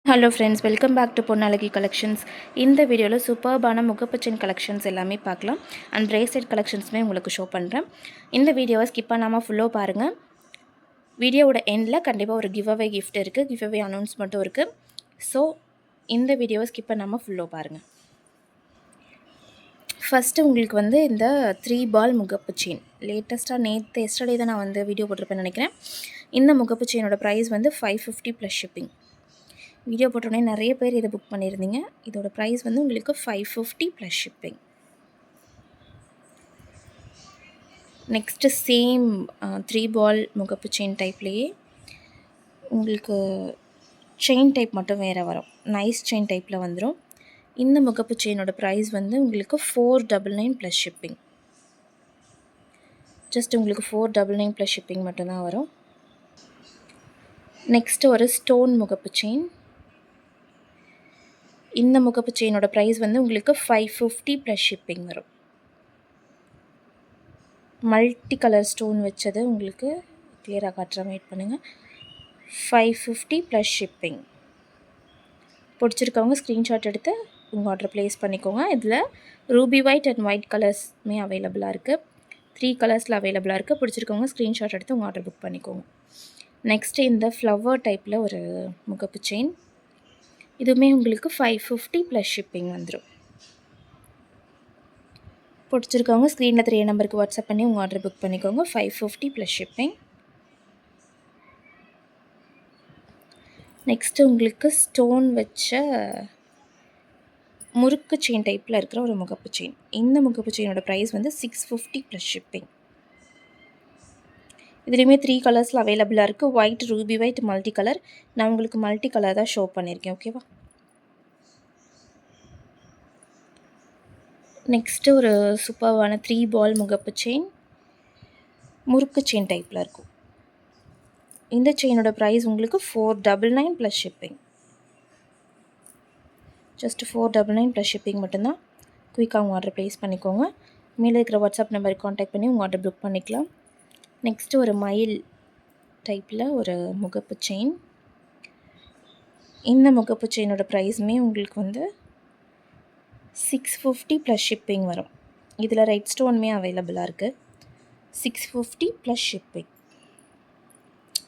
Hello friends, welcome back to Ponnazhagi collections. இந்த வீடியோவில் சூப்பர்பான முகப்பு செயின் கலெக்ஷன்ஸ் எல்லாமே பார்க்கலாம். அண்ட் பிரேஸ்லெட் கலெக்ஷன்ஸுமே உங்களுக்கு ஷோ பண்ணுறேன். இந்த வீடியோவை ஸ்கிப் பண்ணாமல் ஃபுல்லாக பாருங்கள். வீடியோவோட எண்டில் கண்டிப்பாக ஒரு கிவ் அவே கிஃப்ட் இருக்குது, கிவ் அவே அனௌன்ஸ்மெண்ட்டும் இருக்குது. ஸோ இந்த வீடியோவை ஸ்கிப் பண்ணாமல் ஃபுல்லாக பாருங்கள். ஃபஸ்ட்டு உங்களுக்கு இந்த 3 பால் முகப்பு செயின் லேட்டஸ்ட்டாக எஸ்டர்டே தான் நான் வீடியோ போட்டிருப்பேன்னு நினைக்கிறேன். இந்த முகப்பு செயினோட ப்ரைஸ் 550 ப்ளஸ் ஷிப்பிங். வீடியோ போட்டோடனே நிறைய பேர் இதை புக் பண்ணியிருந்தீங்க. இதோட ப்ரைஸ் உங்களுக்கு 550 ப்ளஸ் ஷிப்பிங். நெக்ஸ்ட்டு சேம் 3 பால் முகப்பு செயின் டைப்லேயே உங்களுக்கு செயின் டைப் மட்டும் வேறு வரும். நைஸ் செயின் டைப்பில் வந்துடும். இந்த முகப்பு செயினோட ப்ரைஸ் உங்களுக்கு 499 ப்ளஸ் ஷிப்பிங். ஜஸ்ட் உங்களுக்கு 499 ப்ளஸ் ஷிப்பிங் மட்டும்தான் வரும். நெக்ஸ்ட்டு ஒரு ஸ்டோன் முகப்பு செயின். இந்த முகப்பு செயினோட ப்ரைஸ் உங்களுக்கு 550 ப்ளஸ் ஷிப்பிங் வரும். மல்டி கலர் ஸ்டோன் வச்சது உங்களுக்கு கிளியராக காட்டுறேன், வெயிட் பண்ணுங்கள். 550 ப்ளஸ் ஷிப்பிங். பிடிச்சிருக்கவங்க ஸ்க்ரீன்ஷாட் எடுத்து உங்கள் ஆர்டர் ப்ளேஸ் பண்ணிக்கோங்க. இதில் ரூபி ஒயிட் அண்ட் ஒயிட் கலர்ஸ்மே அவைலபிளாக இருக்குது. 3 கலர்ஸில் அவைலபிளாக இருக்குது. பிடிச்சிருக்கவங்க ஸ்க்ரீன்ஷாட் எடுத்து உங்கள் ஆர்டர் புக் பண்ணிக்கோங்க. நெக்ஸ்ட்டு இந்த ஃப்ளவர் டைப்பில் ஒரு முகப்பு செயின். இதுவுமே உங்களுக்கு 550 ப்ளஸ் ஷிப்பிங் வந்துடும். பிடிச்சிருக்கவங்க ஸ்க்ரீனில் 3 நம்பருக்கு வாட்ஸ்அப் பண்ணி உங்கள் ஆர்டர் புக் பண்ணிக்கோங்க. 550 ப்ளஸ் ஷிப்பிங். நெக்ஸ்ட்டு உங்களுக்கு ஸ்டோன் வச்ச முறுக்கு செயின் டைப்பில் இருக்கிற ஒரு முகப்பு செயின். இந்த முகப்பு செயினோட ப்ரைஸ் 650 ப்ளஸ் ஷிப்பிங். இதுலேயுமே 3 கலர்ஸில் அவைலபிளாக இருக்குது. White, Ruby white, multi colour. நான் உங்களுக்கு மல்டி கலர் தான் ஷோ பண்ணியிருக்கேன், ஓகேவா? நெக்ஸ்ட்டு ஒரு சூப்பர்வான 3 பால் முகப்பு செயின். முறுக்கு செயின் டைப்பில் இருக்கும். இந்த செயினோட ப்ரைஸ் உங்களுக்கு 499 plus shipping. Just 499 plus shipping மட்டும்தான். குயிக்காக உங்கள் ஆர்டர் ப்ளேஸ் பண்ணிக்கோங்க. மேலே இருக்கிற வாட்ஸ்அப் நம்பருக்கு காண்டாக்ட் பண்ணி உங்கள் ஆர்டர் புக் பண்ணிக்கலாம். நெக்ஸ்ட்டு ஒரு மயில் டைப்பில் ஒரு முகப்பு செயின். இந்த முகப்பு செயினோட ப்ரைஸுமே உங்களுக்கு 650 ப்ளஸ் ஷிப்பிங் வரும். இதில் ரெட் ஸ்டோனுமே அவைலபிளாக இருக்குது. 650 ப்ளஸ் ஷிப்பிங்.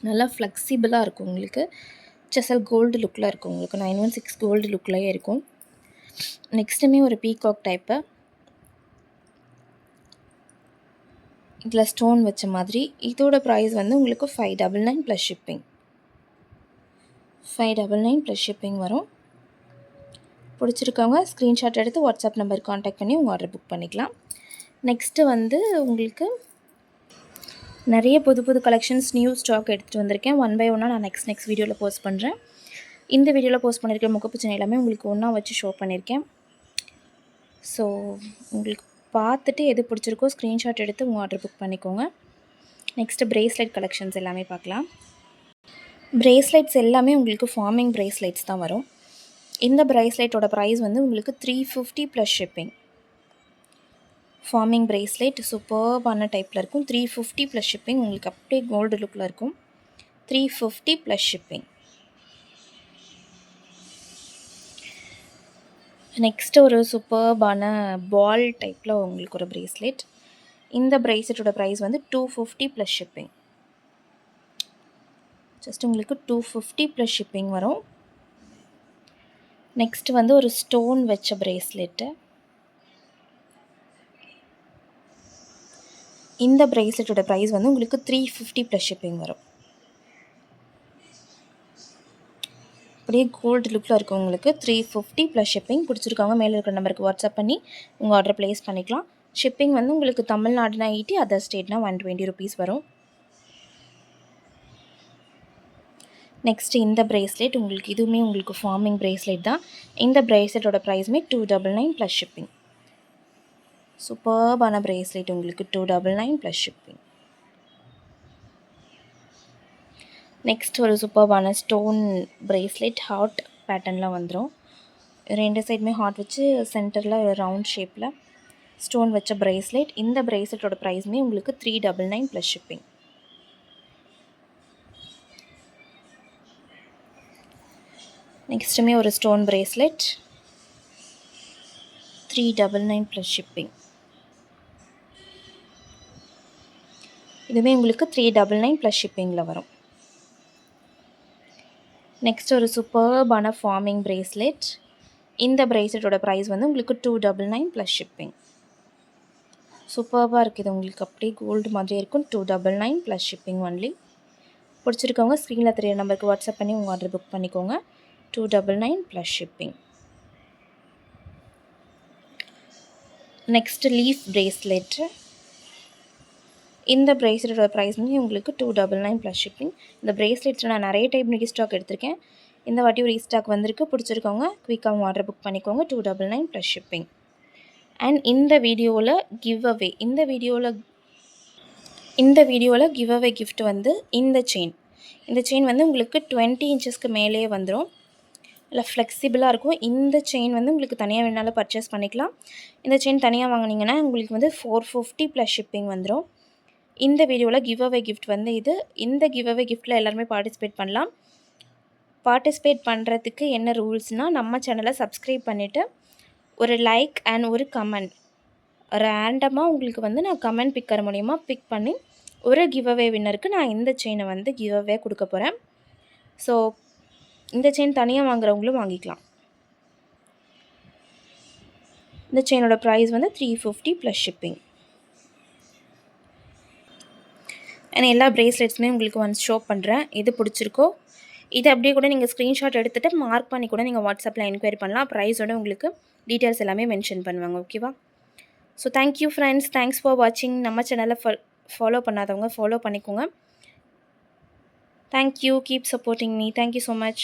நல்லா ஃப்ளெக்சிபிளாக இருக்கும். உங்களுக்கு செசல் கோல்டு லுக்கில் இருக்கும். உங்களுக்கு 916 கோல்டு லுக்லேயே இருக்கும். நெக்ஸ்ட்டுமே ஒரு பீகாக் டைப்பு. இதில் ஸ்டோன் வச்ச மாதிரி. இதோட ப்ரைஸ் உங்களுக்கு 599 ப்ளஸ் ஷிப்பிங். 599 ப்ளஸ் ஷிப்பிங் வரும். பிடிச்சிருக்கவங்க ஸ்க்ரீன்ஷாட் எடுத்து வாட்ஸ்அப் நம்பருக்கு காண்டாக்ட் பண்ணி உங்கள் ஆர்டர் புக் பண்ணிக்கலாம். நெக்ஸ்ட்டு உங்களுக்கு நிறைய புது புது கலெக்ஷன்ஸ் நியூ ஸ்டாக் எடுத்துகிட்டு வந்திருக்கேன். ஒன் பை ஒன்னாக நான் நெக்ஸ்ட் வீடியோவில் போஸ்ட் பண்ணுறேன். இந்த வீடியோவில் போஸ்ட் பண்ணியிருக்க முகப்பு செயின் எல்லாமே உங்களுக்கு ஒன்றா வச்சு ஷோ பண்ணியிருக்கேன். ஸோ உங்களுக்கு பார்த்துட்டு எது பிடிச்சிருக்கோ ஸ்க்ரீன்ஷாட் எடுத்து உங்கள் ஆர்டர் புக் பண்ணிக்கோங்க. நெக்ஸ்ட்டு பிரேஸ்லெட் கலெக்ஷன்ஸ் எல்லாமே பார்க்கலாம். பிரேஸ்லெட்ஸ் எல்லாமே உங்களுக்கு ஃபார்மிங் பிரேஸ்லெட்ஸ் தான் வரும். இந்த பிரேஸ்லெட்டோட ப்ரைஸ் உங்களுக்கு 350 ப்ளஸ் ஷிப்பிங். ஃபார்மிங் பிரேஸ்லெட் சூப்பர்பான டைப்பில் இருக்கும். 350 ப்ளஸ் ஷிப்பிங். உங்களுக்கு அப்படியே கோல்டு லுக்கில் இருக்கும். 350 ப்ளஸ் ஷிப்பிங். நெக்ஸ்ட்டு ஒரு சூப்பர்பான பால் டைப்பில் உங்களுக்கு ஒரு பிரேஸ்லெட். இந்த பிரேஸ்லெட்டோட ப்ரைஸ் 250 ப்ளஸ் ஷிப்பிங். ஜஸ்ட் உங்களுக்கு 250 ப்ளஸ் ஷிப்பிங் வரும். நெக்ஸ்ட்டு ஒரு ஸ்டோன் வச்ச பிரேஸ்லெட்டு. இந்த பிரேஸ்லெட்டோட ப்ரைஸ் உங்களுக்கு 350 ப்ளஸ் ஷிப்பிங் வரும். அப்படியே கோல்டு லுக்கில் இருக்கும். உங்களுக்கு 350 ப்ளஸ் ஷிப்பிங். பிடிச்சிருக்கவங்க மேலே இருக்கிற நம்பருக்கு வாட்ஸ்அப் பண்ணி உங்கள் ஆர்டர் ப்ளேஸ் பண்ணிக்கலாம். ஷிப்பிங் உங்களுக்கு தமிழ்நாடுனா 80, அதர் ஸ்டேட்னா 120 ருபீஸ் வரும். நெக்ஸ்ட்டு இந்த பிரேஸ்லெட் இதுவுமே உங்களுக்கு ஃபார்மிங் பிரேஸ்லெட் தான். இந்த பிரேஸ்லெட்டோட ப்ரைஸுமே 299 ப்ளஸ் ஷிப்பிங். சூப்பர்பான பிரேஸ்லெட் உங்களுக்கு 299 ப்ளஸ் ஷிப்பிங். நெக்ஸ்ட் ஒரு சூப்பர்பான ஸ்டோன் பிரேஸ்லெட் ஹார்ட் பேட்டர்னில் வந்துடும். 2 சைடுமே ஹார்ட் வச்சு சென்டரில் ரவுண்ட் ஷேப்பில் ஸ்டோன் வச்ச பிரேஸ்லெட். இந்த பிரேஸ்லெட்டோட ப்ரைஸுமே உங்களுக்கு 399 ப்ளஸ் ஷிப்பிங். நெக்ஸ்ட்டுமே ஒரு ஸ்டோன் பிரேஸ்லெட் 399 ப்ளஸ் ஷிப்பிங். இதுவுமே உங்களுக்கு 399 ப்ளஸ் ஷிப்பிங்கில் வரும். நெக்ஸ்ட் ஒரு சூப்பர்பான ஃபார்மிங் பிரேஸ்லெட். இந்த பிரேஸ்லெட்டோட ப்ரைஸ் வந்து உங்களுக்கு 299 ப்ளஸ் ஷிப்பிங். சூப்பர்பாக இருக்குது, உங்களுக்கு அப்படியே கோல்டு மாதிரியே இருக்கும். 299 ப்ளஸ் ஷிப்பிங் ஒன்லி. பிடிச்சிருக்கவங்க ஸ்க்ரீனில் தெரிய நம்பருக்கு வாட்ஸ்அப் பண்ணி உங்கள் ஆர்டர் புக் பண்ணிக்கோங்க. 299 plus shipping. Next leaf bracelet. இந்த பிரேஸ்லெட்டோட ப்ரைஸ் வந்து உங்களுக்கு 299 ப்ளஸ் ஷிப்பிங். இந்த பிரேஸ்லெட்ஸில் நான் நிறைய டைப் ரீஸ்டாக் எடுத்திருக்கேன். இந்த வாட்டியும் ரீஸ்டாக் வந்திருக்கு. பிடிச்சிருக்கவங்க குயிக்காக ஆர்டர் புக் பண்ணிக்கோங்க. 299 ப்ளஸ் ஷிப்பிங். அண்ட் இந்த வீடியோவில் give away give away gift வந்து இந்த செயின் வந்து உங்களுக்கு 20 இன்ச்சஸ்க்கு மேலே வந்துடும். இல்லை ஃப்ளெக்சிபிளாக இருக்கும். இந்த செயின் வந்து உங்களுக்கு தனியாக வேணாலும் பர்ச்சேஸ் பண்ணிக்கலாம். இந்த செயின் தனியாக வாங்கினீங்கன்னா உங்களுக்கு வந்து 450 ப்ளஸ் ஷிப்பிங் வந்துடும். இந்த வீடியோவில் கிவ் அவே கிஃப்ட் வந்து இது. இந்த கிவ் அவே கிஃப்ட்டில் எல்லாருமே பார்ட்டிசிபேட் பண்ணலாம். பார்ட்டிசிபேட் பண்ணுறதுக்கு என்ன ரூல்ஸ்னால், நம்ம சேனலை சப்ஸ்கிரைப் பண்ணிவிட்டு ஒரு லைக் அண்ட் ஒரு கமெண்ட் ரேண்டமாக உங்களுக்கு வந்து நான் கமெண்ட் பிக்கர் மூலிமா பிக் பண்ணி ஒரு கிவ் அவே வின்னருக்கு நான் இந்த செயினை வந்து கிவ் அவே கொடுக்க போகிறேன். ஸோ இந்த செயின் தனியாக வாங்குறவங்களும் வாங்கிக்கலாம். இந்த செயினோட ப்ரைஸ் வந்து 350 ப்ளஸ் ஷிப்பிங். அண்ட் எல்லா பிரேஸ்லெட்ஸுமே உங்களுக்கு ஒன்ஸ் ஷோ பண்ணுறேன். எது பிடிச்சிருக்கோ இது அப்படியே கூட நீங்கள் ஸ்க்ரீன்ஷாட் எடுத்துகிட்டு மார்க் பண்ணி கூட நீங்கள் வாட்ஸ்அப்பில் என்கொயரி பண்ணலாம். ப்ரைஸோட உங்களுக்கு டீட்டெயில்ஸ் எல்லாமே மென்ஷன் பண்ணுவாங்க. ஓகேவா? So thank you friends, thanks for வாட்சிங். நம்ம சேனலை ஃபாலோ பண்ணாதவங்க ஃபாலோ பண்ணிக்கோங்க. Thank you, keep supporting me. Thank you so much.